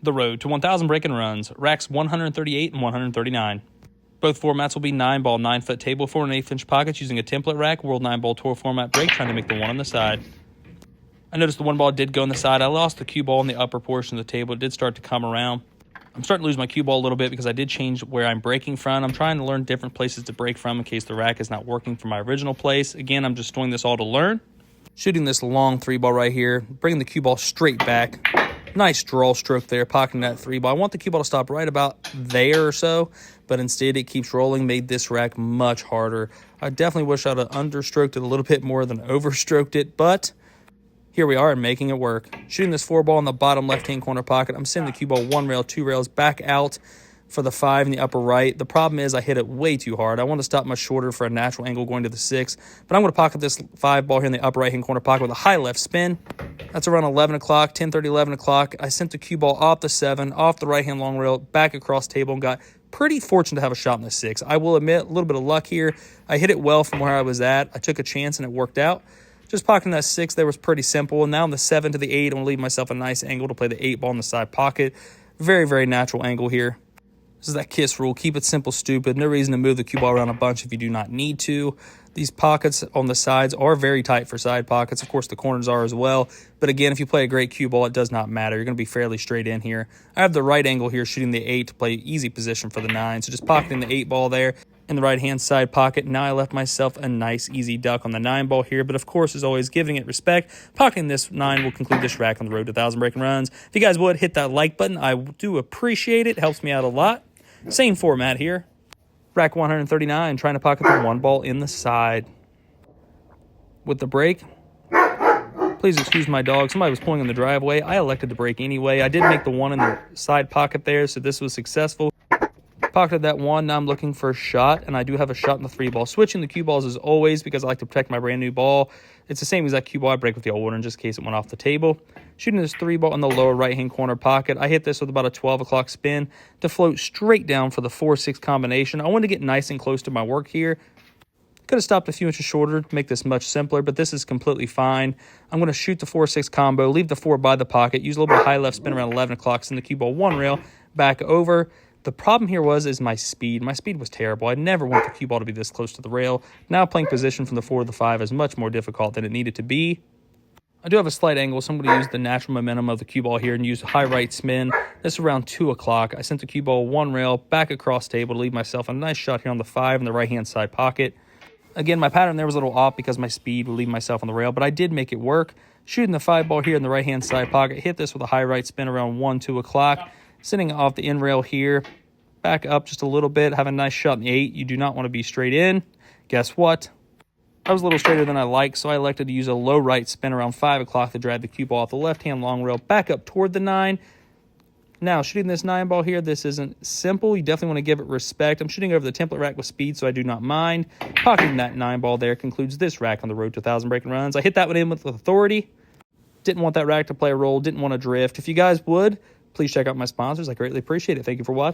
The road to 1,000 break and runs, racks 138 and 139. Both formats will be 9-ball, 9-foot table, 4 1/8 inch pockets using a template rack, World 9-ball tour format break, trying to make the one on the side. I noticed the one ball did go on the side. I lost the cue ball in the upper portion of the table. It did start to come around. I'm starting to lose my cue ball a little bit because I did change where I'm breaking from. I'm trying to learn different places to break from in case the rack is not working from my original place. Again, I'm just doing this all to learn. Shooting this long 3-ball right here, bringing the cue ball straight back. Nice draw stroke there, pocketing that 3-ball. I want the cue ball to stop right about there or so, but instead it keeps rolling, made this rack much harder. I definitely wish I'd have understroked it a little bit more than overstroked it, but here we are and making it work. Shooting this 4-ball in the bottom left-hand corner pocket. I'm sending the cue ball 1 rail, 2 rails back out for the 5 in the upper right. The problem is I hit it way too hard. I want to stop much shorter for a natural angle going to the 6, but I'm going to pocket this 5-ball here in the upper right-hand corner pocket with a high left spin. That's around 11 o'clock, 10:30, 11 o'clock. I sent the cue ball off the 7, off the right-hand long rail, back across table, and got pretty fortunate to have a shot in the 6. I will admit, a little bit of luck here. I hit it well from where I was at. I took a chance, and it worked out. Just pocketing that 6 there was pretty simple. And now on the 7 to the 8, I'm going to leave myself a nice angle to play the 8-ball in the side pocket. Very, very natural angle here. This is that KISS rule. Keep it simple, stupid. No reason to move the cue ball around a bunch if you do not need to. These pockets on the sides are very tight for side pockets. Of course, the corners are as well. But again, if you play a great cue ball, it does not matter. You're going to be fairly straight in here. I have the right angle here shooting the 8 to play easy position for the 9. So just pocketing the 8-ball there in the right-hand side pocket. Now I left myself a nice, easy duck on the 9-ball here. But of course, as always, giving it respect. Pocketing this 9 will conclude this rack on the road to 1,000 breaking runs. If you guys would, hit that like button. I do appreciate it. It helps me out a lot. Same format here. Rack 139, trying to pocket the 1-ball in the side. With the break, please excuse my dog. Somebody was pulling in the driveway. I elected to break anyway. I did make the 1 in the side pocket there, so this was successful. Pocketed that 1. Now I'm looking for a shot, and I do have a shot in the 3-ball. Switching the cue balls as always because I like to protect my brand new ball. It's the same exact cue ball I break with the old one in just in case it went off the table. Shooting this 3-ball in the lower right-hand corner pocket. I hit this with about a 12 o'clock spin to float straight down for the 4-6 combination. I wanted to get nice and close to my work here. Could have stopped a few inches shorter to make this much simpler, but this is completely fine. I'm going to shoot the 4-6 combo, leave the 4 by the pocket, use a little bit of high left spin around 11 o'clock, send the cue ball 1 rail back over. The problem here is my speed. My speed was terrible. I never want the cue ball to be this close to the rail. Now playing position from the 4 to the 5 is much more difficult than it needed to be. I do have a slight angle, so I'm going to use the natural momentum of the cue ball here and use a high right spin. This is around 2 o'clock. I sent the cue ball 1 rail back across table to leave myself a nice shot here on the 5 in the right-hand side pocket. Again, my pattern there was a little off because my speed would leave myself on the rail, but I did make it work. Shooting the 5-ball here in the right-hand side pocket. Hit this with a high right spin around 1, 2 o'clock. Sitting off the end rail here. Back up just a little bit. Have a nice shot in the 8. You do not want to be straight in. Guess what? I was a little straighter than I liked, so I elected to use a low right spin around 5 o'clock to drag the cue ball off the left-hand long rail back up toward the 9. Now, shooting this 9-ball here, this isn't simple. You definitely want to give it respect. I'm shooting over the template rack with speed, so I do not mind. Pocketing that 9-ball there concludes this rack on the road to 1,000 breaking runs. I hit that one in with authority. Didn't want that rack to play a role. Didn't want to drift. If you guys would, please check out my sponsors. I greatly appreciate it. Thank you for watching.